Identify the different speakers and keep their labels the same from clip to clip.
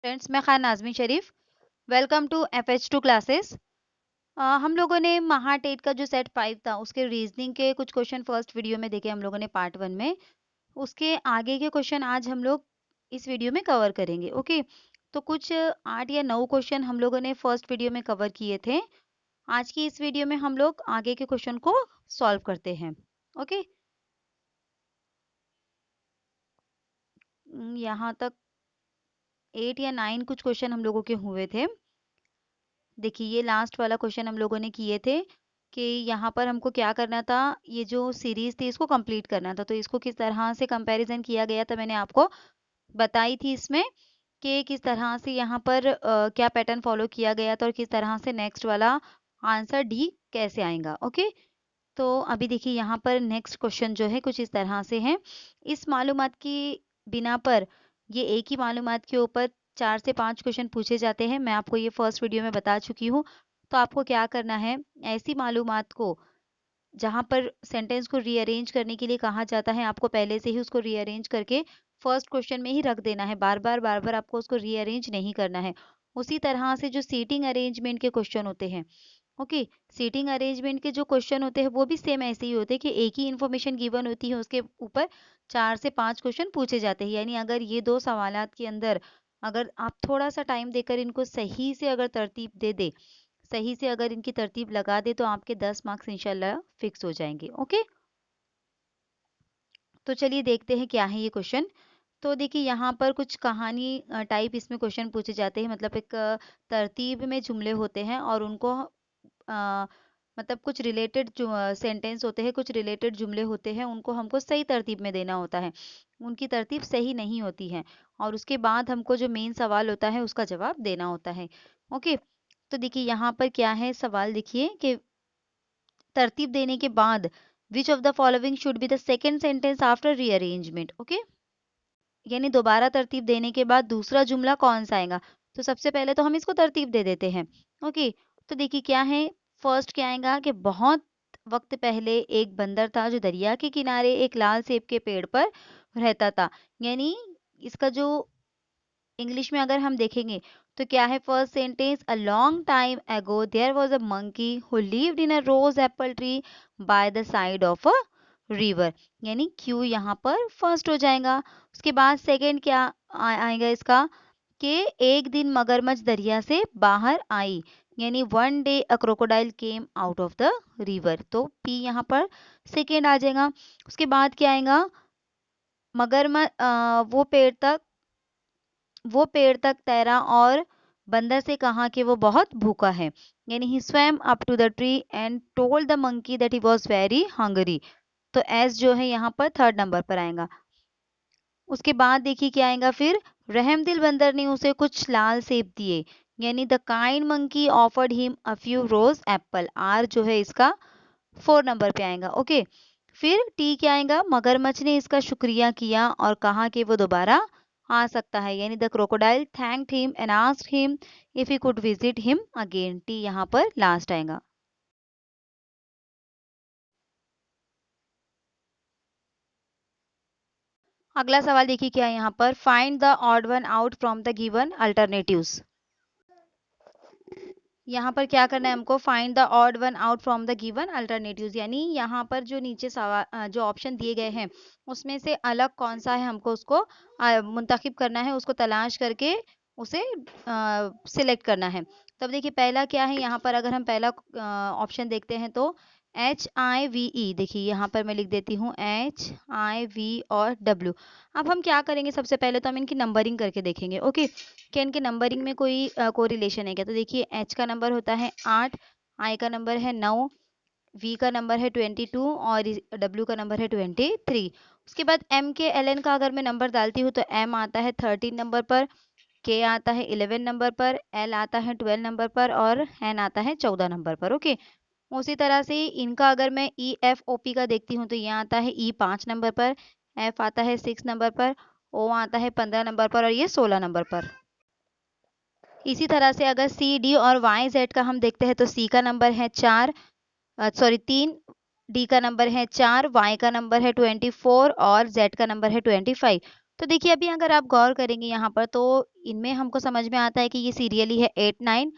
Speaker 1: Friends, मैं Khan Nazmeen Sharif. Welcome to FH2 classes. हम लोगों ने महाटेट का जो सेट 5 था उसके रीजनिंग के कुछ क्वेश्चन फर्स्ट वीडियो में देखे हम लोगों ने पार्ट 1 में। उसके आगे के क्वेश्चन आज हम लोग इस वीडियो में कवर करेंगे। ओके, तो कुछ 8 या 9 क्वेश्चन हम लोगों ने फर्स्ट वीडियो में कवर किए थे। आज की इस वीडियो में हम लोग आगे के क्वेश्चन को सॉल्व करते हैं। ओके, यहाँ तक 8 या 9 कुछ क्वेश्चन हम लोगों के हुए थे। देखिए, ये लास्ट वाला क्वेश्चन हम लोगों ने किए थे कि यहाँ पर हमको क्या करना था, ये जो सीरीज थी इसको कंप्लीट करना था। तो इसको किस तरह से कंपैरिजन किया गया था मैंने आपको बताई थी इसमें कि किस तरह से यहाँ पर क्या पैटर्न फॉलो किया गया था और किस तरह से नेक्स्ट वाला आंसर डी कैसे आएगा। ओके, तो अभी देखिए यहाँ पर नेक्स्ट क्वेश्चन जो है कुछ इस तरह से है। इस मालूमात की बिना पर ये एक ही मालूमात के ऊपर 4 से 5 क्वेश्चन पूछे जाते हैं। मैं आपको ये फर्स्ट वीडियो में बता चुकी हूँ। तो आपको क्या करना है, ऐसी मालूमात को जहाँ पर सेंटेंस को रीअरेंज करने के लिए कहा जाता है, आपको पहले से ही उसको रीअरेंज करके फर्स्ट क्वेश्चन में ही रख देना है। बार बार आपको उसको रीअरेंज नहीं करना है। उसी तरह से जो सीटिंग अरेंजमेंट के क्वेश्चन होते हैं, ओके, सीटिंग अरेंजमेंट के जो क्वेश्चन होते हैं वो भी सेम ऐसे ही होते हैं कि एक ही इंफॉर्मेशन गिवन होती है, उसके ऊपर 4 से 5 क्वेश्चन पूछे जाते हैं। यानी अगर ये दो सवालात के अंदर अगर आप थोड़ा सा टाइम देकर इनको सही से अगर तरतीब दे दे, सही से अगर इनकी तरतीब लगा दे, तो आपके 10 मार्क्स इंशाल्लाह फिक्स हो जाएंगे। ओके, तो चलिए देखते हैं क्या है ये क्वेश्चन। तो देखिए यहाँ पर कुछ कहानी टाइप इसमें क्वेश्चन पूछे जाते हैं। मतलब एक तरतीब में जुमले होते हैं और उनको मतलब कुछ रिलेटेड जो सेंटेंस होते हैं, कुछ रिलेटेड जुमले होते हैं, उनको हमको सही तरतीब में देना होता है। उनकी तरतीब सही नहीं होती है और उसके बाद हमको जो मेन सवाल होता है उसका जवाब देना होता है। ओके, तो देखिए यहाँ पर क्या है सवाल, देखिए कि तरतीब देने के बाद which of the following should be the second sentence after rearrangement. Okay, यानी दोबारा तरतीब देने के बाद दूसरा जुमला कौन सा आएगा। तो सबसे पहले तो हम इसको तरतीब दे देते हैं। ओके, तो देखिए क्या है, फर्स्ट क्या आएगा कि बहुत वक्त पहले एक बंदर था जो दरिया के किनारे एक लाल सेब के पेड़ पर रहता था। यानी इसका जो इंग्लिश में अगर हम देखेंगे तो क्या है, first sentence, a long time ago there was a monkey who lived in a rose apple tree by the side of a river. यानी क्यू यहाँ पर फर्स्ट हो जाएगा। उसके बाद सेकंड क्या आएगा इसका कि एक दिन मगरमच्छ दरिया से बाहर आई। यानी one day a crocodile came out of the river. तो पी यहाँ पर सेकेंड आ जाएगा। उसके बाद क्या आएगा, मगरमच्छ वो पेड़ तक तैरा और बंदर से कहा कि वो बहुत भूखा है। यानी he swam up to the tree and told the monkey that he was very hungry. तो एस जो है यहाँ पर थर्ड नंबर पर आएगा। उसके बाद देखिए क्या आएगा फिर, रहमदिल बंदर ने उसे कुछ लाल सेब दिए। यानी the kind monkey offered him a few rose apple. आर जो है इसका 4 नंबर पे आएगा। ओके, फिर टी क्या आएगा, मगरमच्छ ने इसका शुक्रिया किया और कहा कि वो दोबारा आ सकता है। यानी the crocodile thanked him and asked him if he could visit him again. T यहाँ पर लास्ट आएगा। अगला सवाल देखिए क्या है यहाँ पर, find the odd one out from the given alternatives. यहाँ पर क्या करना है हमको, find the odd one out from the given alternatives. यानी यहाँ पर जो नीचे सवाल जो ऑप्शन दिए गए हैं उसमें से अलग कौन सा है, हमको उसको मुंतखब करना है, उसको तलाश करके उसे सिलेक्ट करना है। तब देखिए पहला क्या है, यहाँ पर अगर हम पहला ऑप्शन देखते हैं तो HIVE। देखिए यहाँ पर मैं लिख देती हूँ HIV और W। अब हम क्या करेंगे, सबसे पहले तो हम इनकी नंबरिंग करके देखेंगे। ओके, क्या इनके नंबरिंग में कोई कोरिलेशन है क्या। तो देखिए H का नंबर होता है 8, I का नंबर है 9, V का नंबर है 22 और W का नंबर है 23। उसके बाद M के LN का अगर मैं नंबर डालती हूँ तो M आता है 13 नंबर पर, K आता है 11 नंबर पर, L आता है 12 नंबर पर और N आता है 14 नंबर पर। ओके, उसी तरह से इनका अगर मैं EFOP का देखती हूँ तो ये आता है E 5 नंबर पर, F आता है 6 नंबर पर, O आता है 15 नंबर पर और ये 16 नंबर पर। इसी तरह से अगर सी डी और वाई जेड का हम देखते हैं तो सी का नंबर है 3, डी का नंबर है 4, वाई का नंबर है 24 और जेड का नंबर है 25। तो देखिए अभी अगर आप गौर करेंगे यहाँ पर तो इनमें हमको समझ में आता है कि ये सीरियली है 8, 9,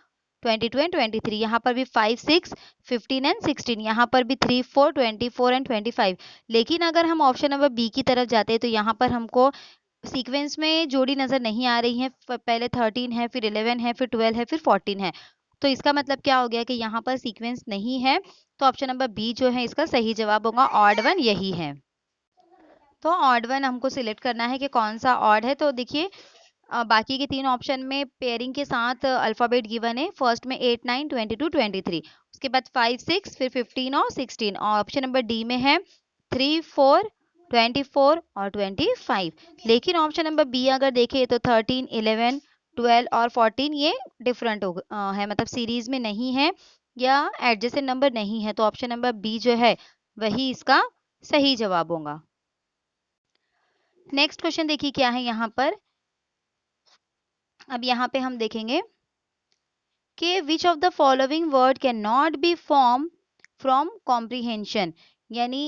Speaker 1: 22 एंड 23। यहाँ पर भी 5, 6, 15 एंड 16। यहाँ पर भी 3, 4, 24 एंड 25। लेकिन अगर हम ऑप्शन नंबर बी की तरफ जाते हैं तो यहाँ पर हमको सीक्वेंस में जोड़ी नजर नहीं आ रही है। पहले 13 है, फिर 11 है, फिर 12 है, फिर 14 है। तो इसका मतलब क्या हो गया कि यहाँ पर सीक्वेंस नहीं है। तो ऑप्शन नंबर बी जो है इसका सही जवाब होगा, ऑड वन यही है। तो ऑड वन हमको सिलेक्ट करना है कि कौन सा ऑड है। तो देखिए बाकी के 3 ऑप्शन में पेयरिंग के साथ अल्फाबेट गिवन है। फर्स्ट में 8, 9, 22, 23, उसके बाद 5, 6, फिर 15 और 16। और ऑप्शन नंबर डी में है 3, 4, 24 और 25। लेकिन ऑप्शन नंबर बी अगर देखें तो 13, 11, 12 और 14 ये डिफरेंट है, मतलब सीरीज में नहीं है या एडजेसेंट नंबर नहीं है। तो ऑप्शन नंबर बी जो है वही इसका सही जवाब होगा। नेक्स्ट क्वेश्चन देखिए क्या है यहाँ पर। अब यहाँ पे हम देखेंगे कि which of the following word can not be form from comprehension. यानी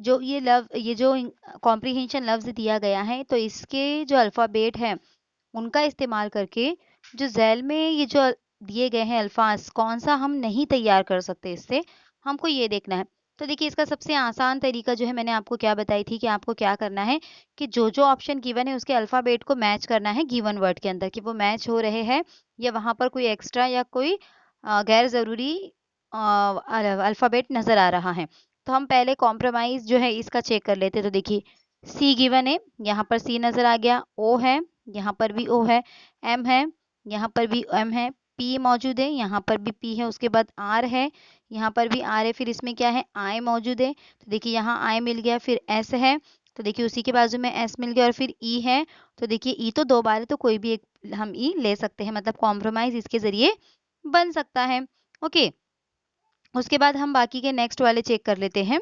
Speaker 1: ये जो कॉम्प्रीहेंशन लफ्ज दिया गया है तो इसके जो अल्फाबेट है उनका इस्तेमाल करके जो झैल में ये जो दिए गए हैं अल्फाज कौन सा हम नहीं तैयार कर सकते, इससे हमको ये देखना है। तो देखिए इसका सबसे आसान तरीका जो है मैंने आपको क्या बताई थी कि आपको क्या करना है कि जो जो ऑप्शन गिवन है उसके अल्फाबेट को मैच करना है गिवन वर्ड के अंदर, कि वो मैच हो रहे हैं या वहां पर कोई एक्स्ट्रा या कोई गैर जरूरी अल्फाबेट नजर आ रहा है। तो हम पहले कॉम्प्रोमाइज जो है इसका चेक कर लेते हैं। तो देखिए सी गिवन है, यहाँ पर सी नजर आ गया, ओ है, यहाँ पर भी ओ है, एम है, यहाँ पर भी एम है, पी मौजूद है, यहाँ पर भी पी है, उसके बाद आर है, यहाँ पर भी आर है, फिर इसमें क्या है आई मौजूद है। तो देखिए यहाँ आई मिल गया, फिर एस है, तो देखिए उसी के बाजू में एस मिल गया, और फिर ई है। तो देखिए ई तो 2 बार है तो कोई भी एक हम ई ले सकते हैं, मतलब कॉम्प्रोमाइज इसके जरिए बन सकता है। ओके, उसके बाद हम बाकी के नेक्स्ट वाले चेक कर लेते हैं।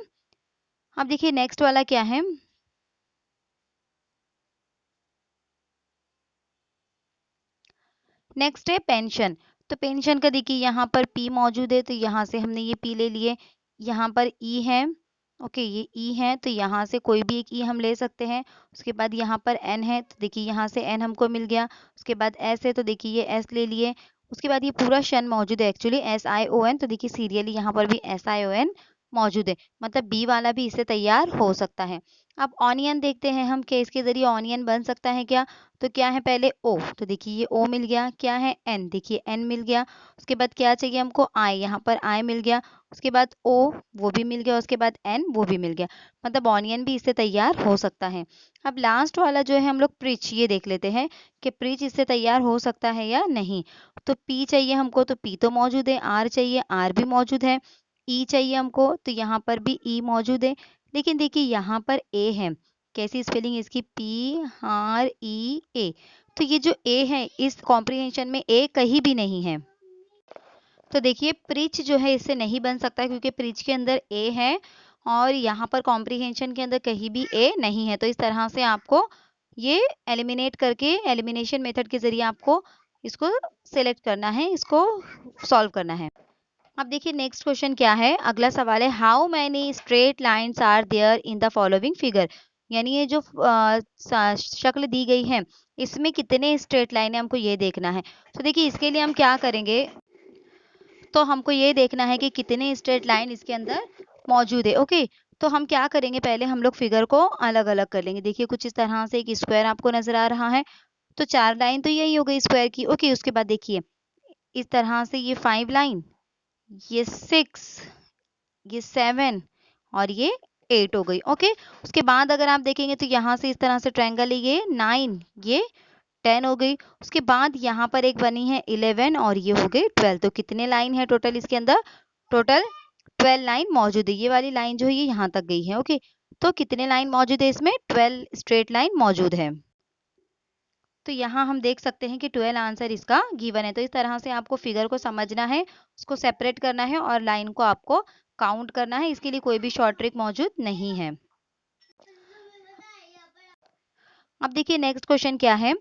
Speaker 1: अब देखिए नेक्स्ट वाला क्या है। नेक्स्ट है पेंशन। तो पेंशन का देखिए यहाँ पर पी मौजूद है तो यहाँ से हमने ये पी ले लिए। यहाँ पर ई है, ओके ये ई है तो यहाँ से कोई भी एक ई हम ले सकते हैं। उसके बाद यहाँ पर एन है तो देखिए यहाँ से एन हमको मिल गया। उसके बाद एस है तो देखिए ये एस ले लिए। उसके बाद ये पूरा शन मौजूद है, actually S I O N, तो देखिए सीरियली यहाँ पर भी एस आई ओ एन मौजूद है, मतलब बी वाला भी इससे तैयार हो सकता है। अब ऑनियन देखते हैं हम, क्या इसके जरिए ऑनियन बन सकता है क्या। तो क्या है पहले ओ, तो देखिए ये ओ मिल गया, क्या है एन, देखिए एन मिल गया। उसके बाद क्या चाहिए हमको आई, यहाँ पर आई मिल गया। उसके बाद ओ वो भी मिल गया, उसके बाद एन वो भी मिल गया, मतलब ऑनियन भी इससे तैयार हो सकता है। अब लास्ट वाला जो है हम लोग प्रिच, ये देख लेते हैं कि प्रिच इससे तैयार हो सकता है या नहीं। तो पी चाहिए हमको तो पी तो मौजूद है, आर चाहिए आर भी मौजूद है, ई चाहिए हमको तो यहाँ पर भी ई मौजूद है। लेकिन देखिए यहाँ पर ए है, कैसी स्पेलिंग इसकी, पी आर ई ए, तो ये जो ए है इस कॉम्प्रिहेंशन में ए कहीं भी नहीं है। तो देखिए प्रिच जो है इससे नहीं बन सकता क्योंकि प्रिच के अंदर ए है और यहाँ पर कॉम्प्रिहेंशन के अंदर कहीं भी ए नहीं है। तो इस तरह से आपको ये एलिमिनेट करके एलिमिनेशन मेथड के जरिए आपको इसको सेलेक्ट करना है, इसको सॉल्व करना है। अब देखिए नेक्स्ट क्वेश्चन क्या है, अगला सवाल है how many straight lines are there in the following figure. यानी ये जो शक्ल दी गई है इसमें कितने स्ट्रेट लाइन है हमको ये देखना है। तो देखिए इसके लिए हम क्या करेंगे, तो हमको ये देखना है कि कितने स्ट्रेट लाइन इसके अंदर मौजूद है। ओके, तो हम क्या करेंगे, पहले हम लोग फिगर को अलग अलग कर लेंगे। देखिए कुछ इस तरह से एक स्क्वायर आपको नजर आ रहा है, तो 4 लाइन तो यही हो गई स्क्वायर की। ओके, उसके बाद देखिए इस तरह से ये 5 लाइन, ये 6, ये 7 और ये 8 हो गई। ओके, उसके बाद अगर आप देखेंगे तो यहाँ से इस तरह से ट्रायंगल है, ये 9, ये 10 हो गई। उसके बाद यहाँ पर एक बनी है 11 और ये हो गई 12। तो कितने लाइन है टोटल इसके अंदर, टोटल 12 लाइन मौजूद है। ये वाली लाइन जो है ये यहाँ तक गई है। ओके, तो कितने लाइन मौजूद है इसमें, 12 स्ट्रेट लाइन मौजूद है। तो यहाँ हम देख सकते हैं कि 12 आंसर इसका गिवन है। तो इस तरह से आपको फिगर को समझना है, उसको सेपरेट करना है और लाइन को आपको काउंट करना है। इसके लिए कोई भी शॉर्ट ट्रिक मौजूद नहीं है। अब देखिए नेक्स्ट क्वेश्चन क्या है,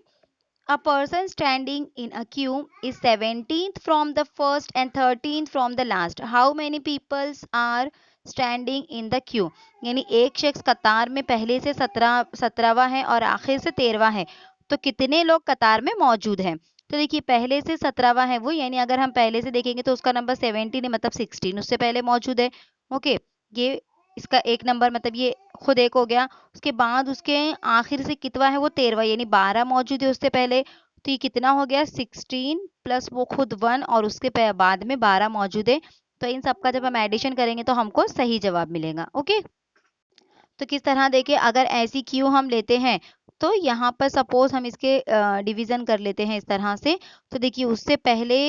Speaker 1: a person standing in a queue is 17th from the first and 13th from the last. How many peoples are standing in the Q, यानी एक शख्स कतार में पहले से 17वां है और आखिर से 13वां है, तो कितने लोग कतार में मौजूद हैं। तो देखिए पहले से 17वां है वो, यानी अगर हम पहले से देखेंगे तो उसका नंबर 17 है, मतलब 16 उससे पहले मौजूद है। ओके, ये इसका एक नंबर मतलब ये खुद एक हो गया। उसके बाद उसके आखिर से कितवा है वो 13वां, यानी 12 मौजूद है उससे पहले, तो ये कितना हो गया 16 प्लस वो खुद 1 और उसके बाद में 12 मौजूद है। तो इन सबका जब हम एडिशन करेंगे तो हमको सही जवाब मिलेगा। ओके, तो किस तरह देखिए अगर ऐसी क्यू हम लेते हैं तो यहाँ पर सपोज हम इसके डिवीजन कर लेते हैं इस तरह से। तो देखिए उससे पहले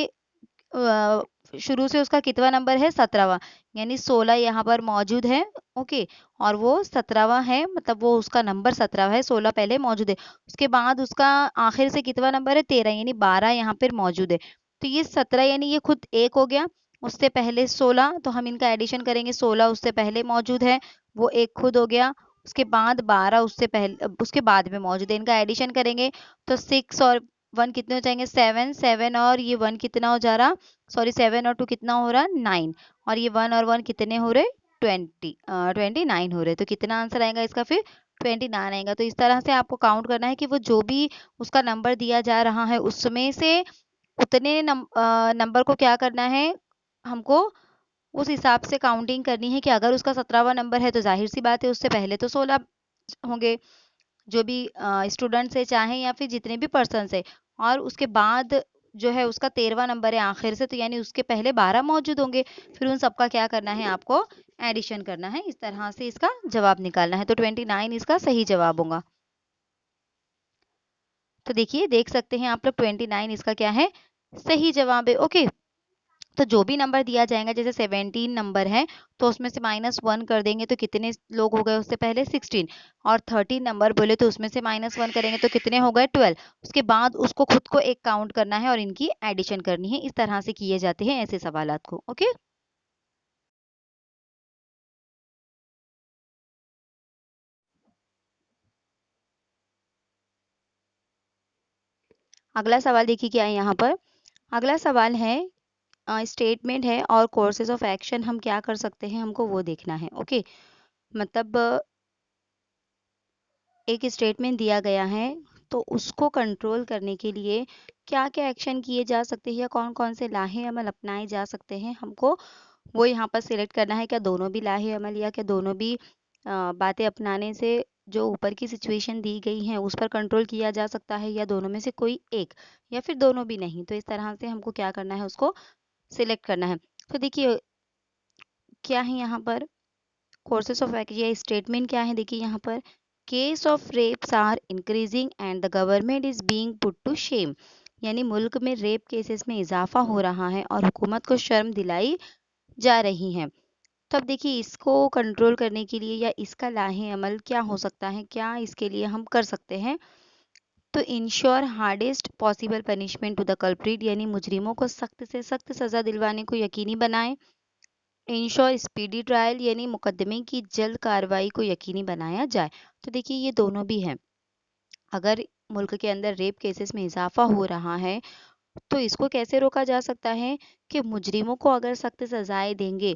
Speaker 1: शुरू से उसका कितवा नंबर है 17वां, यानी 16 यहाँ पर मौजूद है। ओके, और वो 17वां है, मतलब वो उसका नंबर 17वां है, 16 पहले मौजूद है। उसके बाद उसका आखिर से कितवा नंबर है 13, यानी 12 यहाँ पर मौजूद है। तो ये 17 यानी ये खुद एक हो गया, उससे पहले 16, तो हम इनका एडिशन करेंगे, 16 उससे पहले मौजूद है, वो एक खुद हो गया। उसके बाद 12 उससे पहले उसके बाद में मौजूद है, इनका एडिशन करेंगे तो 6 और 1 कितने हो जाएंगे 7, 7 और ये 1 कितना हो जा रहा, सॉरी 7 और 2 कितना हो रहा 9, और ये 1 और 1 कितने हो रहे 29 हो रहे। तो कितना आंसर आएगा इसका फिर 29 आएगा। तो इस तरह से आपको काउंट करना है कि वो जो भी उसका नंबर दिया जा रहा है उसमें से उतने नंबर को क्या करना है हमको, उस हिसाब से काउंटिंग करनी है कि अगर उसका 17वां नंबर है तो जाहिर सी बात है उससे पहले तो 16 होंगे, जो भी स्टूडेंट्स है चाहे या फिर जितने भी पर्सन है, और उसके बाद जो है उसका 13वां नंबर है आखिर से, तो यानी उसके पहले 12 मौजूद होंगे। फिर उन सबका क्या करना है आपको एडिशन करना है, इस तरह से इसका जवाब निकालना है। तो 29 इसका सही जवाब होगा। तो देखिए देख सकते हैं आप लोग 29 इसका क्या है सही जवाब है। ओके, तो जो भी नंबर दिया जाएगा, जैसे 17 नंबर है तो उसमें से -1 कर देंगे तो कितने लोग हो गए उससे पहले 16, और 13 नंबर बोले तो उसमें से -1 करेंगे तो कितने हो गए 12। उसके बाद उसको खुद को एक काउंट करना है और इनकी एडिशन करनी है। इस तरह से किए जाते हैं ऐसे सवालात को। ओके, अगला सवाल देखिए क्या है यहाँ पर। अगला सवाल है स्टेटमेंट है और कोर्सेज ऑफ एक्शन हम क्या कर सकते हैं हमको वो देखना है। ओके, मतलब एक स्टेटमेंट दिया गया है तो उसको कंट्रोल करने के लिए क्या क्या एक्शन किए जा सकते हैं या कौन कौन से लाहे अमल अपनाए जा सकते हैं, हमको वो यहाँ पर सिलेक्ट करना है। क्या दोनों भी लाहे अमल या क्या दोनों भी बातें अपनाने से जो ऊपर की सिचुएशन दी गई है उस पर कंट्रोल किया जा सकता है, या दोनों में से कोई एक, या फिर दोनों भी नहीं। तो इस तरह से हमको क्या करना है उसको सिलेक्ट करना है। तो देखिए क्या है यहाँ पर कोर्सेस ऑफ एक्शन या स्टेटमेंट क्या है, देखिए यहाँ पर case of rapes are increasing and the government is being put to shame, यानी मुल्क में रेप केसेस में इजाफा हो रहा है और हुकूमत को शर्म दिलाई जा रही है। तो अब देखिए इसको कंट्रोल करने के लिए या इसका लाहे अमल क्या हो सकता है, क्या इसके लिए हम कर सकते हैं। तो ensure hardest possible punishment to the culprit, यानी मुजरिमों को सख्त से सख्त सजा दिलवाने को यकीनी बनाएं। इंश्योर स्पीडी ट्रायल, यानी मुकदमे की जल्द कार्रवाई को यकीनी बनाया जाए। तो देखिए ये दोनों भी हैं। अगर मुल्क के अंदर रेप केसेस में इजाफा हो रहा है तो इसको कैसे रोका जा सकता है कि मुजरिमों को अगर सख्त सजाएं देंगे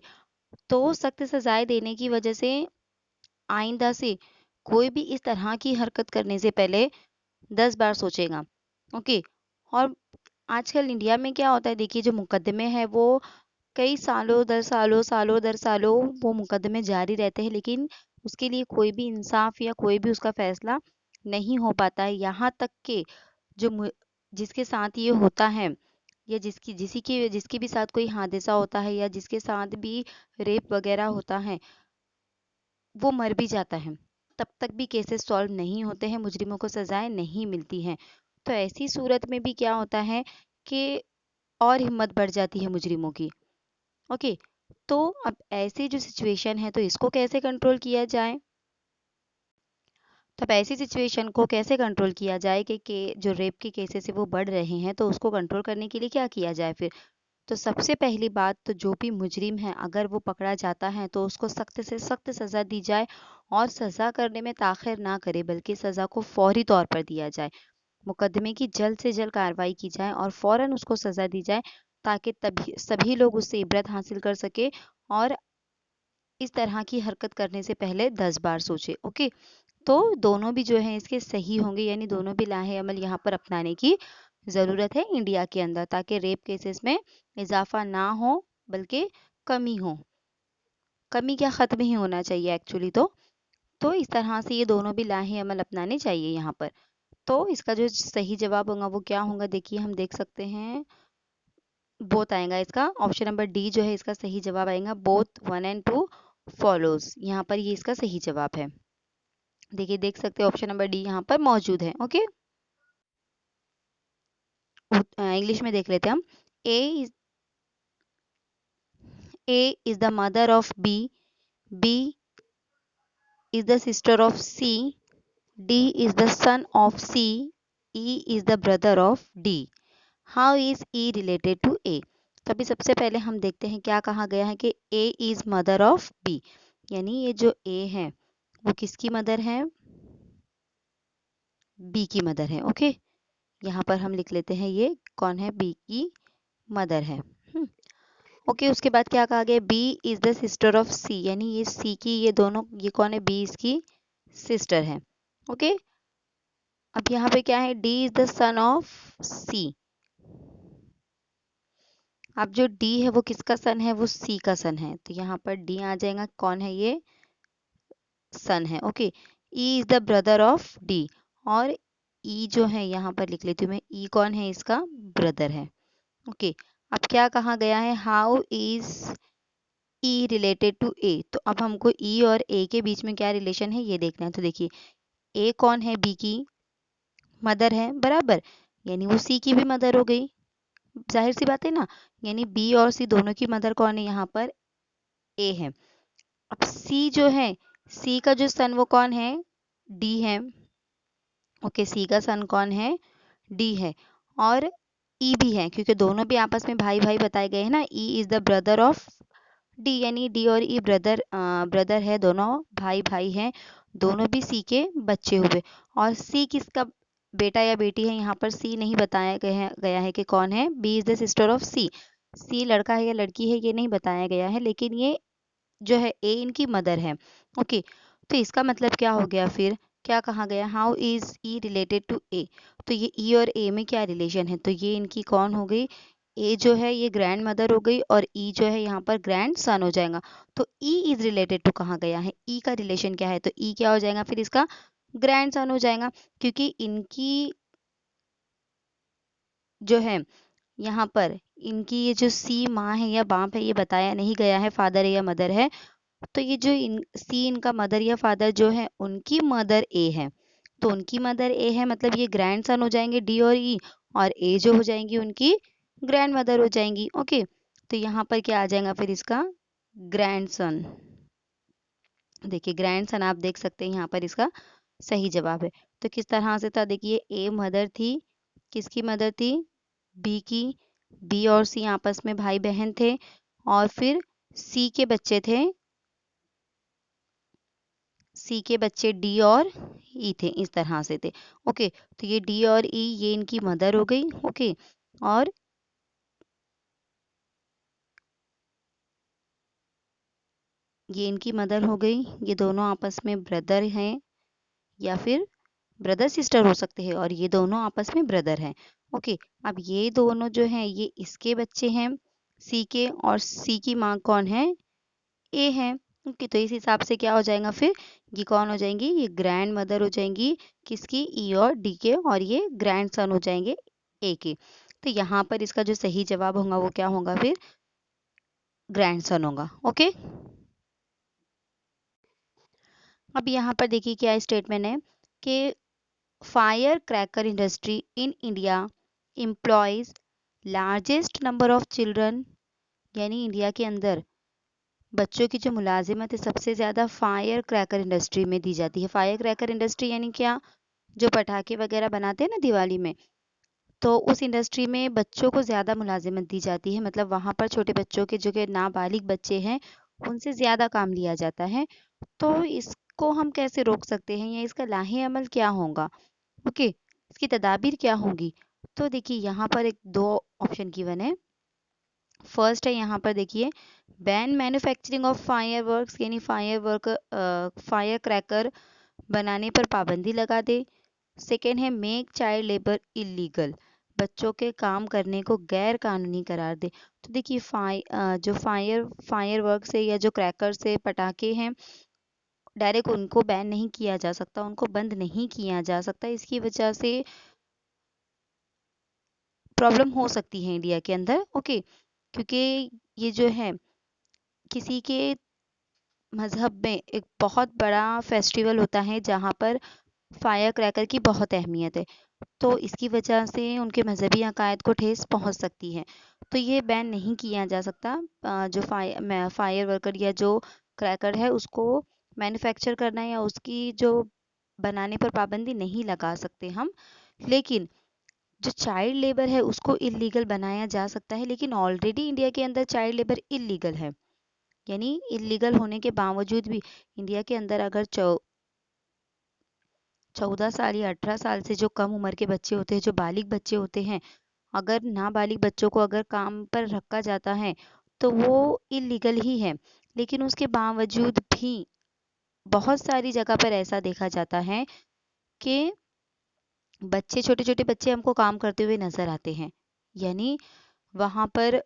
Speaker 1: तो सख्त सजाएं देने की वजह से आइंदा से कोई भी इस तरह की हरकत करने से पहले 10 बार सोचेगा। ओके, और आजकल इंडिया में क्या होता है, देखिए जो मुकदमे हैं वो कई सालों दर सालों सालों दर सालों वो मुकदमे जारी रहते हैं, लेकिन उसके लिए कोई भी इंसाफ या कोई भी उसका फैसला नहीं हो पाता है। यहाँ तक कि जो जिसके साथ ये होता है या जिसके भी साथ कोई हादसा होता है या जिसके साथ भी रेप वगैरह होता है वो मर भी जाता है, तब तक भी केसेस सॉल्व नहीं होते हैं, मुजरिमों को सजाएं नहीं मिलती हैं। तो ऐसी सूरत में भी क्या होता है कि और हिम्मत बढ़ जाती है मुजरिमों की। ओके, तो अब ऐसी जो सिचुएशन है तो इसको कैसे कंट्रोल किया जाए। तो अब ऐसी सिचुएशन को कैसे कंट्रोल किया जाए कि जो रेप के केसेस है वो बढ़ रहे हैं, तो उसको कंट्रोल करने के लिए क्या किया जाए फिर। तो सबसे पहली बात तो जो भी मुजरिम है अगर वो पकड़ा जाता है तो उसको सख्त से सख्त सज़ा दी जाए, और सज़ा करने में ताख़िर ना करे बल्कि सज़ा को फौरी तौर पर दिया जाए। मुकदमे की जल्द से जल्द कार्रवाई की जाए और फ़ौरन उसको सज़ा दी जाए, ताकि तभी सभी लोग उससे इबरत हासिल कर सके और इस तरह की हरकत करने से पहले 10 बार सोचे। ओके, तो दोनों भी जो है इसके सही होंगे, यानी दोनों भी लाहे अमल यहाँ पर अपनाने की ज़रूरत है इंडिया के अंदर, ताकि रेप केसेस में इजाफा ना हो बल्कि कमी हो। कमी क्या, ख़त्म ही होना चाहिए एक्चुअली। तो इस तरह से ये दोनों भी लाहे अमल अपनाने चाहिए यहाँ पर। तो इसका जो सही जवाब होगा वो क्या होगा, देखिए हम देख सकते हैं बोथ आएगा इसका। ऑप्शन नंबर डी जो है इसका सही जवाब आएगा, बोथ 1 and 2 फॉलोज। यहाँ पर ये इसका सही जवाब है। देखिए देख सकते हैं ऑप्शन नंबर डी यहाँ पर मौजूद है। ओके, इंग्लिश में देख लेते हैं हम। A is A is the mother of B, B is the sister of C, D is the son of C, E is the brother of D. How is E related to A. तो अभी सबसे पहले हम देखते हैं क्या कहा गया है कि ए इज मदर ऑफ बी, यानी ये जो ए है वो किसकी मदर है, बी की मदर है। ओके, यहाँ पर हम लिख लेते हैं ये कौन है, बी की मदर है। ओके, उसके बाद क्या कहा गया, B is the sister of C, यानी ये सी की, ये दोनों, ये कौन है, बी इसकी सिस्टर है। ओके, अब यहाँ पे क्या है, D is the son of C. अब जो डी है वो किसका सन है, वो सी का सन है, तो यहाँ पर डी आ जाएगा, कौन है ये, सन है। Okay, E is the brother of D, और ई जो है यहाँ पर लिख लेती हूँ मैं, ई कौन है, इसका ब्रदर है। ओके, अब क्या कहा गया है, how is E related to A. तो अब हमको ई और ए के बीच में क्या रिलेशन है ये देखना है। तो देखिए ए कौन है, बी की मदर है, बराबर, यानी वो सी की भी मदर हो गई, जाहिर सी बात है ना। यानी बी और सी दोनों की मदर कौन है, यहाँ पर ए है। अब सी जो है, सी का जो सन वो कौन है, डी है। ओके, सी का सन कौन है, डी है, और ई भी है, क्योंकि दोनों भी आपस में भाई भाई बताए गए हैं ना। ई is the brother of D, यानी डी और ई ब्रदर है, दोनों भाई भाई हैं, दोनों भी सी के बच्चे हुए। और सी किसका बेटा या बेटी है, यहाँ पर सी नहीं बताया गया है कि कौन है, B is the sister of C. C लड़का है या लड़की है ये नहीं बताया गया है, लेकिन ये जो है ए इनकी मदर है। ओके, तो इसका मतलब क्या हो गया, फिर क्या कहा गया, how is E related to A. तो ये ई और ए में क्या रिलेशन है, तो ये इनकी कौन हो गई, ए जो है ये ग्रैंड मदर हो गई, और ई जो है यहाँ पर ग्रैंड सन हो जाएगा। तो ई इज रिलेटेड टू कहाँ गया है, ई का रिलेशन क्या है, तो ई क्या हो जाएगा फिर इसका ग्रैंड सन हो जाएगा, क्योंकि इनकी जो है यहाँ पर इनकी ये जो सी माँ है या बाप है ये बताया नहीं गया है, फादर है या मदर है। तो ये जो सी इनका मदर या फादर जो है उनकी मदर ए है, तो उनकी मदर ए है, मतलब ये ग्रैंड सन हो जाएंगे डी और ई, और ए जो हो जाएंगी उनकी ग्रैंड मदर हो जाएंगी। ओके, तो यहाँ पर क्या आ जाएगा फिर इसका ग्रैंड सन। देखिए ग्रैंड सन आप देख सकते हैं यहाँ पर इसका सही जवाब है। तो किस तरह से था, देखिए ए मदर थी, किसकी मदर थी, बी की, बी और सी आपस में भाई बहन थे, और फिर सी के बच्चे थे, सी के बच्चे डी और ई थे, इस तरह से थे। ओके, तो ये डी और ई ये इनकी मदर हो गई। ओके, और ये इनकी मदर हो गई, ये दोनों आपस में ब्रदर हैं, या फिर ब्रदर सिस्टर हो सकते हैं, और ये दोनों आपस में ब्रदर हैं। ओके, अब ये दोनों जो हैं ये इसके बच्चे हैं सी के, और सी की माँ कौन है, ए है। ओके, तो इस हिसाब से क्या हो जाएगा फिर, ये कौन हो जाएंगी, ये ग्रैंड मदर हो जाएंगी किसकी, ई और डी के, और ये ग्रैंड सन हो जाएंगे ए के। तो यहाँ पर इसका जो सही जवाब होगा वो क्या होगा फिर, ग्रैंड सन होगा। ओके, अब यहाँ पर देखिए क्या स्टेटमेंट है कि fire cracker industry in India employees largest number of children, यानी इंडिया के अंदर बच्चों की जो मुलाजिमत है सबसे ज़्यादा फायर क्रैकर इंडस्ट्री में दी जाती है। फायर क्रैकर इंडस्ट्री यानी क्या, जो पटाखे वगैरह बनाते हैं ना दिवाली में, तो उस इंडस्ट्री में बच्चों को ज़्यादा मुलाजिमत दी जाती है, मतलब वहाँ पर छोटे बच्चों के जो कि नाबालिग बच्चे हैं उनसे ज़्यादा काम लिया जाता है। तो इसको हम कैसे रोक सकते हैं, या इसका लाहे अमल क्या होगा। ओके, इसकी तदाबीर क्या होगी। तो देखिए यहाँ पर एक दो ऑप्शन गिवन है, फर्स्ट है यहाँ पर देखिए, बैन मैन्युफैक्चरिंग ऑफ फायरवर्क्स, यानी फायर क्रैकर बनाने पर पाबंदी लगा दे। सेकेंड है मेक चाइल्ड लेबर इलीगल, बच्चों के काम करने को गैर कानूनी करार दे। तो देखिए जो फायर वर्क्स है या जो क्रैकर्स है, पटाखे हैं, डायरेक्ट उनको बैन नहीं किया जा सकता, उनको बंद नहीं किया जा सकता। इसकी वजह से प्रॉब्लम हो सकती है इंडिया के अंदर, ओके। क्योंकि ये जो है किसी के मज़हब में एक बहुत बड़ा फेस्टिवल होता है जहाँ पर फायर क्रैकर की बहुत अहमियत है। तो इसकी वजह से उनके मजहबी अकायद को ठेस पहुंच सकती है। तो ये बैन नहीं किया जा सकता। जो फायर वर्कर या जो क्रैकर है उसको मैन्युफैक्चर करना या उसकी जो बनाने पर पाबंदी नहीं लगा सकते हम। लेकिन जो चाइल्ड लेबर है उसको इलीगल बनाया जा सकता है, लेकिन ऑलरेडी इंडिया के अंदर चाइल्ड लेबर इलीगल है। यानी इलीगल होने के बावजूद भी इंडिया के अंदर अगर 14 साल या 18 साल से जो कम उम्र के बच्चे होते हैं, जो बालिग बच्चे होते हैं, अगर नाबालिग बच्चों को अगर काम पर रखा जाता है तो वो इलीगल ही है। लेकिन उसके बावजूद भी बहुत सारी जगह पर ऐसा देखा जाता है कि बच्चे, छोटे छोटे बच्चे हमको काम करते हुए नजर आते हैं। यानी वहाँ पर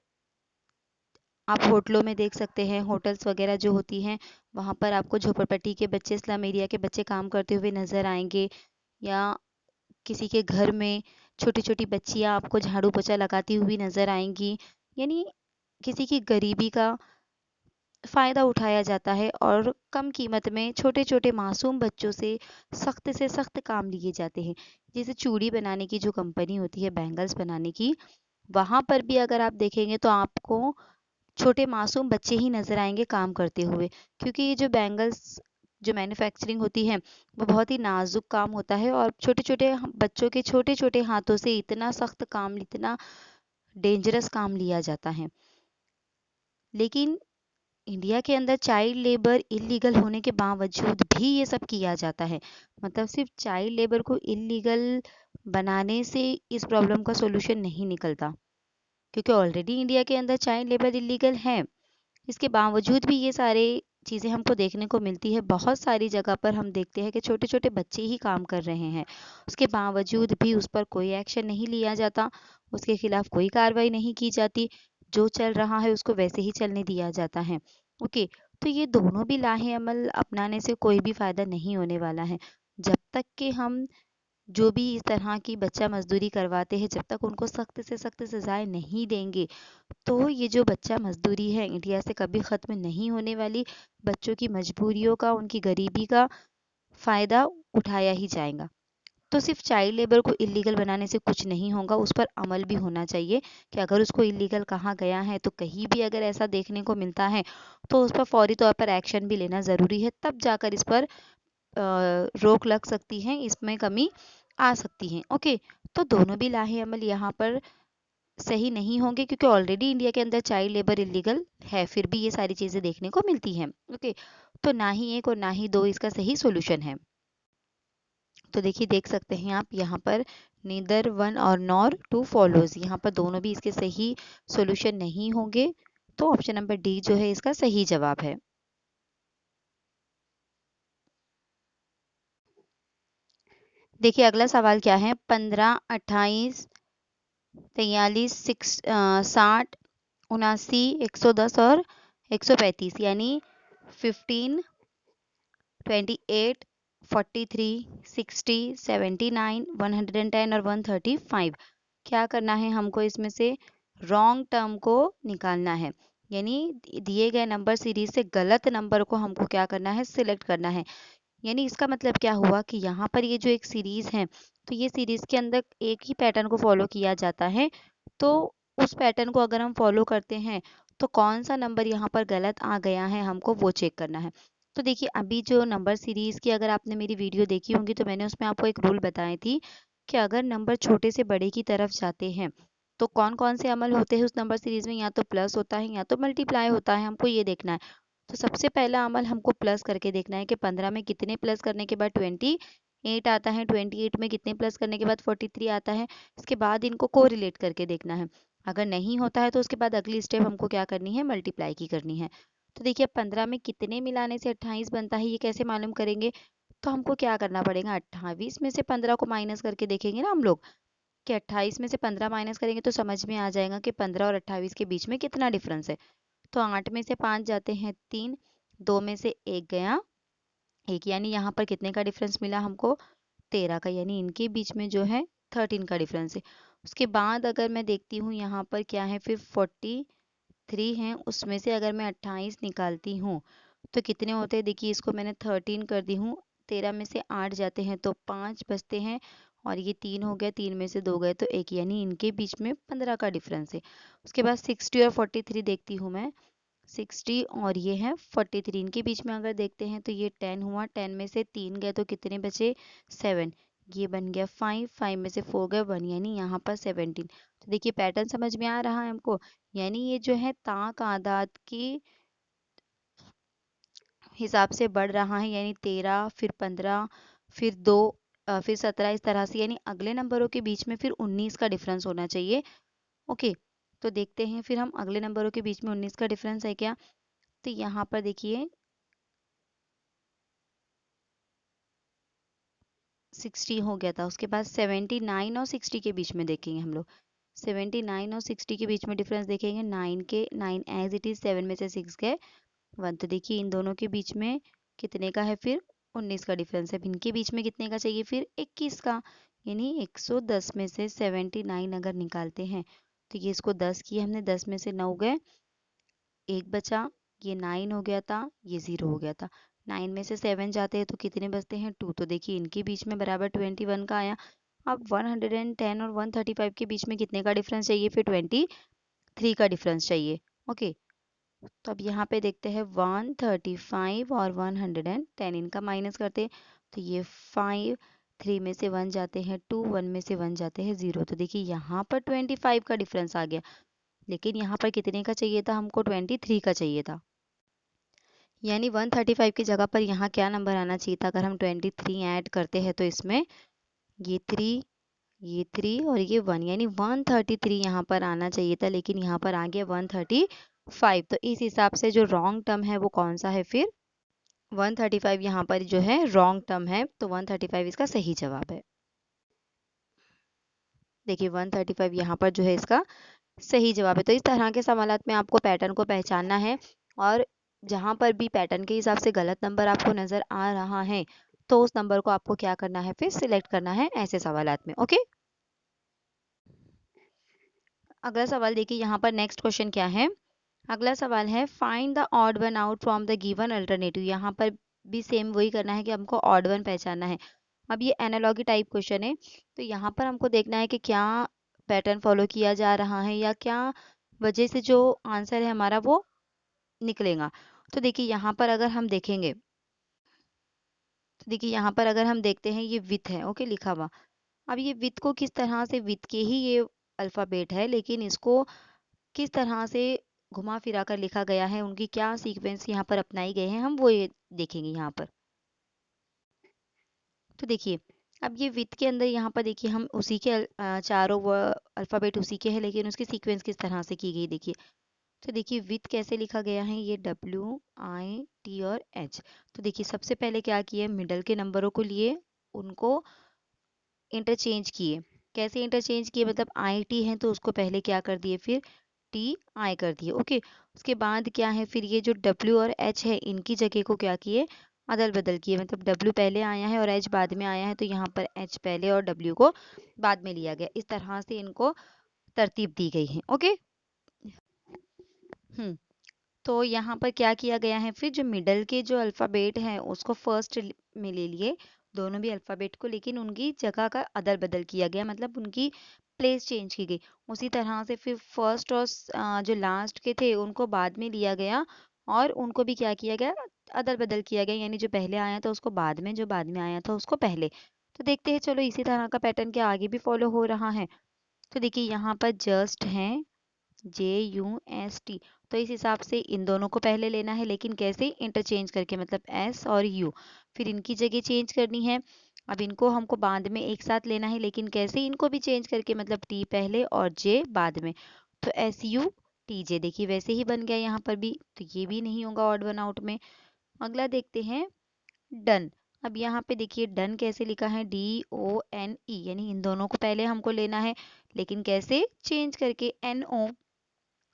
Speaker 1: आप होटलों में देख सकते हैं, होटल्स वगैरह जो होती हैं वहाँ पर आपको झोपड़पट्टी के बच्चे, स्लम एरिया के बच्चे काम करते हुए नजर आएंगे। या किसी के घर में छोटी छोटी बच्चियां आपको झाड़ू पोछा लगाती हुई नजर आएंगी। यानी किसी की गरीबी का फ़ायदा उठाया जाता है और कम कीमत में छोटे छोटे मासूम बच्चों से सख्त काम लिए जाते हैं। जैसे चूड़ी बनाने की जो कंपनी होती है, बैंगल्स बनाने की, वहाँ पर भी अगर आप देखेंगे तो आपको छोटे मासूम बच्चे ही नजर आएंगे काम करते हुए। क्योंकि ये जो बैंगल्स जो मैन्युफैक्चरिंग होती है वो बहुत ही नाजुक काम होता है और छोटे छोटे बच्चों के छोटे छोटे हाथों से इतना सख्त काम, इतना डेंजरस काम लिया जाता है। लेकिन इंडिया के अंदर चाइल्ड लेबर इलीगल होने के बावजूद भी ये सब किया जाता है। मतलब सिर्फ चाइल्ड लेबर को इलीगल बनाने से इस प्रॉब्लम का सॉल्यूशन नहीं निकलता, क्योंकि ऑलरेडी इंडिया के अंदर चाइल्ड लेबर इलीगल है। इसके बावजूद भी ये सारे चीज़ें हमको देखने को मिलती है। बहुत सारी जगह पर हम देखते हैं कि छोटे छोटे बच्चे ही काम कर रहे हैं, उसके बावजूद भी उस पर कोई एक्शन नहीं लिया जाता, उसके खिलाफ कोई कार्रवाई नहीं की जाती। जो चल रहा है उसको वैसे ही चलने दिया जाता है, ओके। तो ये दोनों भी लाहे अमल अपनाने से कोई भी फ़ायदा नहीं होने वाला है। जब तक कि हम जो भी इस तरह की बच्चा मजदूरी करवाते हैं, जब तक उनको सख्त से सख्त सजाएं नहीं देंगे, तो ये जो बच्चा मजदूरी है इंडिया से कभी ख़त्म नहीं होने वाली। बच्चों की मजबूरियों का, उनकी गरीबी का फ़ायदा उठाया ही जाएगा। तो सिर्फ चाइल्ड लेबर को इलीगल बनाने से कुछ नहीं होगा, उस पर अमल भी होना चाहिए कि अगर उसको इलीगल कहा गया है तो कहीं भी अगर ऐसा देखने को मिलता है तो उस पर फौरी तौर पर एक्शन भी लेना ज़रूरी है। तब जाकर इस पर रोक लग सकती है, इसमें कमी आ सकती है, ओके। तो दोनों भी लाहे अमल यहाँ पर सही नहीं होंगे, क्योंकि ऑलरेडी इंडिया के अंदर चाइल्ड लेबर इलीगल है, फिर भी ये सारी चीज़ें देखने को मिलती हैं, ओके। तो ना ही एक और ना ही दो इसका सही सॉल्यूशन है। तो देखिए, देख सकते हैं आप यहाँ पर नीदर वन और नॉर टू फॉलोज, यहाँ पर दोनों भी इसके सही सॉल्यूशन नहीं होंगे। तो ऑप्शन नंबर डी जो है इसका सही जवाब है। देखिए अगला सवाल क्या है, 15, 28, 43, 60, 79, 110 और 135, यानी 15, 28, 43, 60, 79, 110 और 135। क्या करना है हमको, इसमें से रॉन्ग टर्म को निकालना है। यानी दिए गए नंबर सीरीज से गलत नंबर को हमको क्या करना है, सिलेक्ट करना है। यानी इसका मतलब क्या हुआ कि यहाँ पर ये जो एक सीरीज है, तो ये सीरीज के अंदर एक ही पैटर्न को फॉलो किया जाता है। तो उस पैटर्न को अगर हम फॉलो करते हैं तो कौन सा नंबर यहाँ पर गलत आ गया है हमको वो चेक करना है। तो देखिए, अभी जो नंबर सीरीज की अगर आपने मेरी वीडियो देखी होंगी तो मैंने उसमें आपको एक रूल बताई थी कि अगर नंबर छोटे से बड़े की तरफ जाते हैं तो कौन कौन से अमल होते हैं उस नंबर सीरीज में, या तो प्लस होता है या तो मल्टीप्लाई होता है, हमको ये देखना है। तो सबसे पहला अमल हमको प्लस करके देखना है कि 15 में कितने प्लस करने के बाद 28 आता है, 28 में कितने प्लस करने के बाद 43 आता है। इसके बाद इनको को रिलेट करके देखना है। अगर नहीं होता है तो उसके बाद अगली स्टेप हमको क्या करनी है, मल्टीप्लाई की करनी है। तो देखिए 15 में कितने मिलाने से 28 बनता है, ये कैसे मालूम करेंगे? तो हमको क्या करना पड़ेगा, 28 में से 15 को माइनस करके देखेंगे ना हम लोग कि 28 में से 15 माइनस करेंगे तो समझ में आ जाएगा कि 15 और 28 के बीच में कितना डिफरेंस है। तो 8 में से 5 जाते हैं 3, 2 में से 1 गया 1, यानी यहाँ पर कितने का डिफरेंस मिला हमको, 13 का, यानी इनके बीच में जो है 13 का डिफरेंस है। उसके बाद अगर मैं देखती हूँ यहाँ पर क्या है, फिर 43 हैं, उसमें से अगर मैं 28 निकालती हूँ तो कितने होते हैं, देखिए इसको मैंने 13 कर दी हूँ, 13 में से 8 जाते हैं तो 5 बचते हैं, और ये 3 हो गया, 3 में से 2 गए तो 1, यानी इनके बीच में 15 का डिफरेंस है। उसके बाद 60 और 43 देखती हूँ मैं, 60 और ये है 43, इनके बीच में अगर देखते हैं तो ये 10 हुआ, 10 में से 3 गए तो कितने बचे, 7, ये बन गया 5, 5 में से 4 गए 1, यानी यहाँ पर 17। तो देखिए पैटर्न समझ में आ रहा है हमको, यानी ये जो है ताक आदाद के हिसाब से बढ़ रहा है, यानी 13 फिर 15 फिर 2 फिर 17, इस तरह से, यानी अगले नंबरों के बीच में फिर 19 का डिफरेंस होना चाहिए। ओके, तो देखते हैं फिर हम अगले नंबरों के बीच में 19 का डिफरेंस है क्या। तो यहाँ पर देखिए 60 हो गया था, उसके बाद 79 और 60 के बीच में देखेंगे हम लोग, 79 और 60 के बीच में डिफरेंस देखेंगे, 9 के 9 एज इट इज, 7 में से 6 गए 1, तो देखिए इन दोनों के बीच में कितने का है, फिर 19 का डिफरेंस है। अब इनके बीच में कितने का चाहिए, फिर 21 का, यानी 110 में से 79 अगर निकालते हैं तो ये इसको 10 किए हमने, 10 में से 9 गए, एक बचा, ये 9 हो गया था, ये 0 हो गया था, 9 में से 7 जाते हैं तो कितने बचते हैं 2, तो देखिए इनके बीच में बराबर 21 का आया। अब 110 और 135 के बीच में कितने का डिफरेंस चाहिए, फिर 23 का डिफरेंस चाहिए। ओके, तो अब यहाँ पे देखते हैं 135 और 110, इनका माइनस करते हैं तो ये 5, 3 में से 1 जाते हैं 2, 1 में से 1 जाते हैं 0, तो देखिए यहाँ पर 25 का डिफरेंस आ गया, लेकिन यहाँ पर कितने का चाहिए था हमको, 23 का चाहिए था, यानी 135 की जगह पर यहाँ क्या नंबर आना चाहिए था, अगर हम 23 ऐड करते हैं तो इसमें ये 3, ये 3 और ये 1, यानी 133 यहाँ पर आना चाहिए था, लेकिन यहाँ पर आ गया 135, तो इस हिसाब से जो रॉन्ग टर्म है वो कौन सा है, फिर 135 यहाँ पर जो है रॉन्ग टर्म है, तो 135 इसका सही जवाब है। देखिए 135 यहाँ पर जो है इसका सही जवाब है। तो इस तरह के सवालात में आपको पैटर्न को पहचानना है, और जहाँ पर भी पैटर्न के हिसाब से गलत नंबर आपको नज़र आ रहा है तो उस नंबर को आपको क्या करना है, फिर सिलेक्ट करना है ऐसे सवालात में। ओके, अगला सवाल देखिए, यहाँ पर नेक्स्ट क्वेश्चन क्या है। अगला सवाल है, find the odd one out from the given alternative. यहाँ पर भी सेम वही करना है कि हमको ऑड वन पहचानना है। अब ये एनालॉगी टाइप क्वेश्चन है, तो यहाँ पर हमको देखना है कि क्या पैटर्न फॉलो किया जा रहा है या क्या वजह से जो आंसर है हमारा वो निकलेगा। तो देखिए यहाँ पर अगर हम देखेंगे, तो देखिए यहाँ पर अगर हम देखते हैं ये विथ है, ओके लिखा हुआ। अब ये विथ को किस तरह से, विथ के ही ये अल्फ़ाबेट है लेकिन इसको किस तरह से घुमा फिरा कर लिखा गया है, उनकी क्या सीक्वेंस यहाँ पर अपनाई गए हैं, हम वो ये देखेंगे यहाँ पर। तो देखिए अब ये विथ के अंदर यहाँ पर देखिए हम उसी के चारों अल्फ़ाबेट उसी के हैं, लेकिन उसकी सीक्वेंस किस तरह से की गई देखिए। तो देखिए विथ कैसे लिखा गया है, ये WIT और H। तो देखिए सबसे पहले क्या किए, मिडल के नंबरों को लिए, उनको इंटरचेंज किए। कैसे इंटरचेंज किए, मतलब IT है तो उसको पहले क्या कर दिए, फिर TI कर दिए। ओके, उसके बाद क्या है, फिर ये जो W और H है इनकी जगह को क्या किए, अदल बदल किए, मतलब W पहले आया है और H बाद में आया है, तो यहाँ पर H पहले और W को बाद में लिया गया। इस तरह से इनको तरतीब दी गई है। ओके, हम्म, तो यहाँ पर क्या किया गया है, फिर जो मिडल के जो अल्फ़ाबेट हैं उसको फर्स्ट में ले लिए, दोनों भी अल्फ़ाबेट को, लेकिन उनकी जगह का अदल बदल किया गया, मतलब उनकी प्लेस चेंज की गई। उसी तरह से फिर फर्स्ट और जो लास्ट के थे उनको बाद में लिया गया, और उनको भी क्या किया गया, अदल बदल किया गया, यानी जो पहले आया था उसको बाद में, जो बाद में आया था उसको पहले। तो देखते हैं, चलो इसी तरह का पैटर्न क्या आगे भी फॉलो हो रहा है। तो देखिए यहाँ पर जस्ट है JUST, तो इस हिसाब से इन दोनों को पहले लेना है, लेकिन कैसे, इंटरचेंज करके, मतलब S और U, फिर इनकी जगह चेंज करनी है। अब इनको हमको बाद में एक साथ लेना है, लेकिन कैसे, इनको भी चेंज करके, मतलब T पहले और J बाद में। तो SUTJ, देखिए वैसे ही बन गया यहाँ पर भी, तो ये भी नहीं होगा ऑड वन आउट में। अगला देखते हैं डन। अब यहाँ पे देखिए डन कैसे लिखा है, DONE, यानी इन दोनों को पहले हमको लेना है, लेकिन कैसे, चेंज करके NO।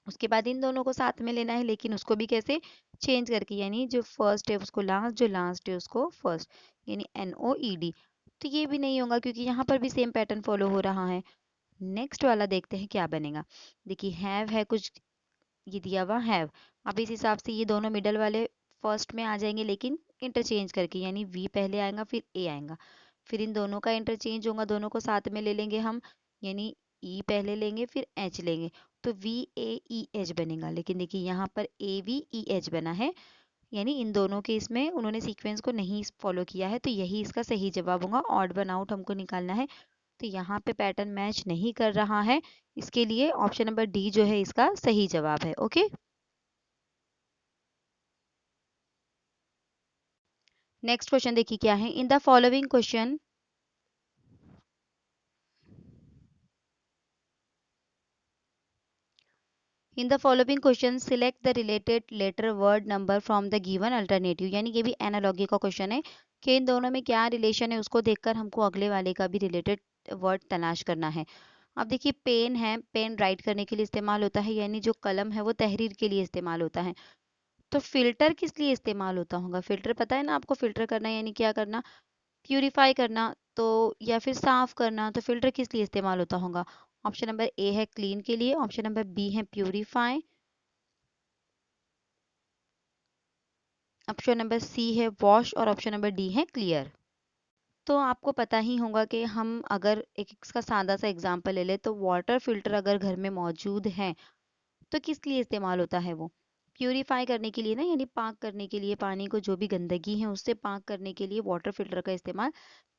Speaker 1: उसके बाद इन दोनों को साथ में लेना है, लेकिन उसको भी कैसे, चेंज करके, यानी जो फर्स्ट है उसको लास्ट, जो लास्ट है उसको फर्स्ट, यानी NOED। तो ये भी नहीं होगा क्योंकि यहाँ पर भी सेम पैटर्न फॉलो हो रहा है। नेक्स्ट वाला देखते हैं क्या बनेगा। देखिए हैव है कुछ, ये दिया हुआ हैव। अब इस हिसाब से ये दोनों मिडल वाले फर्स्ट में आ जाएंगे, लेकिन इंटरचेंज करके, यानी वी पहले आएगा फिर ए आएगा, फिर इन दोनों का इंटरचेंज होगा, दोनों को साथ में ले लेंगे हम, यानी ई पहले लेंगे फिर एच लेंगे, तो VAEH बनेगा। लेकिन देखिए यहाँ पर AVEH बना है, यानी इन दोनों के इसमें उन्होंने सीक्वेंस को नहीं फॉलो किया है, तो यही इसका सही जवाब होगा। ऑड वन आउट हमको निकालना है, तो यहाँ पे पैटर्न मैच नहीं कर रहा है, इसके लिए ऑप्शन नंबर डी जो है इसका सही जवाब है। ओके, नेक्स्ट क्वेश्चन देखिए क्या है। In the following question, in the following question select the related letter word number from the given alternative, यानी कि भी एनालॉगी का क्वेश्चन है कि इन दोनों में क्या रिलेशन है, उसको देखकर हमको अगले वाले का भी रिलेटेड वर्ड तलाश करना है। अब देखिए पेन है, पेन राइट करने के लिए इस्तेमाल होता है, यानी जो कलम है वो तहरीर के लिए इस्तेमाल होता है। तो फिल्टर किस लिए इस्तेमाल होता होगा, फिल्टर पता है ना आपको, फिल्टर करना यानी क्या करना, प्यूरिफाई करना, तो या फिर साफ करना, तो फिल्टर किस लिए इस्तेमाल होता होगा। ऑप्शन नंबर ए है क्लीन के लिए, ऑप्शन नंबर बी है प्यूरिफाई, ऑप्शन नंबर सी है वॉश, और ऑप्शन नंबर डी है क्लियर। तो आपको पता ही होगा कि हम अगर एक इसका सादा सा एग्जांपल ले ले, तो वाटर फिल्टर अगर घर में मौजूद है तो किस लिए इस्तेमाल होता है वो, प्यूरिफाई करने के लिए ना, यानी पाक करने के लिए, पानी को जो भी गंदगी है उससे पाक करने के लिए वाटर फिल्टर का इस्तेमाल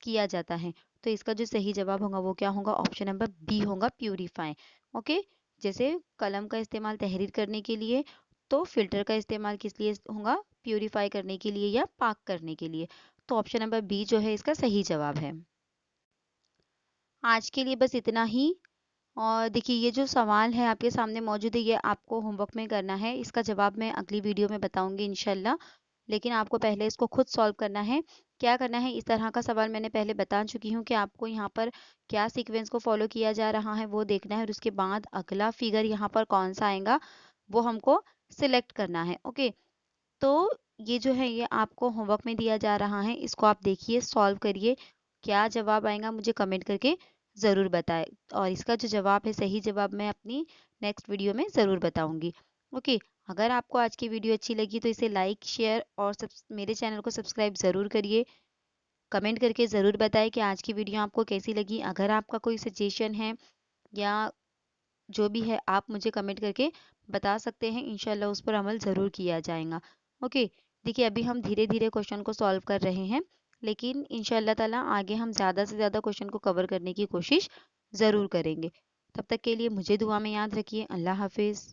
Speaker 1: किया जाता है। तो इसका जो सही जवाब होगा वो क्या होगा, ऑप्शन नंबर बी होगा प्यूरिफाई। ओके, जैसे कलम का इस्तेमाल तहरीर करने के लिए, तो फिल्टर का इस्तेमाल किस लिए होगा, प्यूरिफाई करने के लिए या पाक करने के लिए। तो ऑप्शन नंबर बी जो है इसका सही जवाब है। आज के लिए बस इतना ही। और देखिए ये जो सवाल है आपके सामने मौजूद है, ये आपको होमवर्क में करना है, इसका जवाब मैं अगली वीडियो में बताऊंगी इंशाल्लाह। लेकिन आपको पहले इसको खुद सॉल्व करना है। क्या करना है, इस तरह का सवाल मैंने पहले बता चुकी हूँ कि आपको यहाँ पर क्या सीक्वेंस को फॉलो किया जा रहा है वो देखना है, और उसके बाद अगला फिगर यहाँ पर कौन सा आएगा वो हमको सिलेक्ट करना है। ओके, तो ये जो है ये आपको होमवर्क में दिया जा रहा है, इसको आप देखिए, सॉल्व करिए, क्या जवाब आएगा मुझे कमेंट करके ज़रूर बताएं, और इसका जो जवाब है सही जवाब मैं अपनी नेक्स्ट वीडियो में ज़रूर बताऊंगी। ओके, अगर आपको आज की वीडियो अच्छी लगी तो इसे लाइक शेयर और मेरे चैनल को सब्सक्राइब ज़रूर करिए। कमेंट करके ज़रूर बताएं कि आज की वीडियो आपको कैसी लगी। अगर आपका कोई सजेशन है या जो भी है आप मुझे कमेंट करके बता सकते हैं, इंशाल्लाह उस पर अमल ज़रूर किया जाएगा। ओके, देखिए अभी हम धीरे धीरे क्वेश्चन को सॉल्व कर रहे हैं, लेकिन इंशाल्लाह ताला आगे हम ज़्यादा से ज़्यादा क्वेश्चन को कवर करने की कोशिश ज़रूर करेंगे। तब तक के लिए मुझे दुआ में याद रखिए। अल्लाह हाफिज़।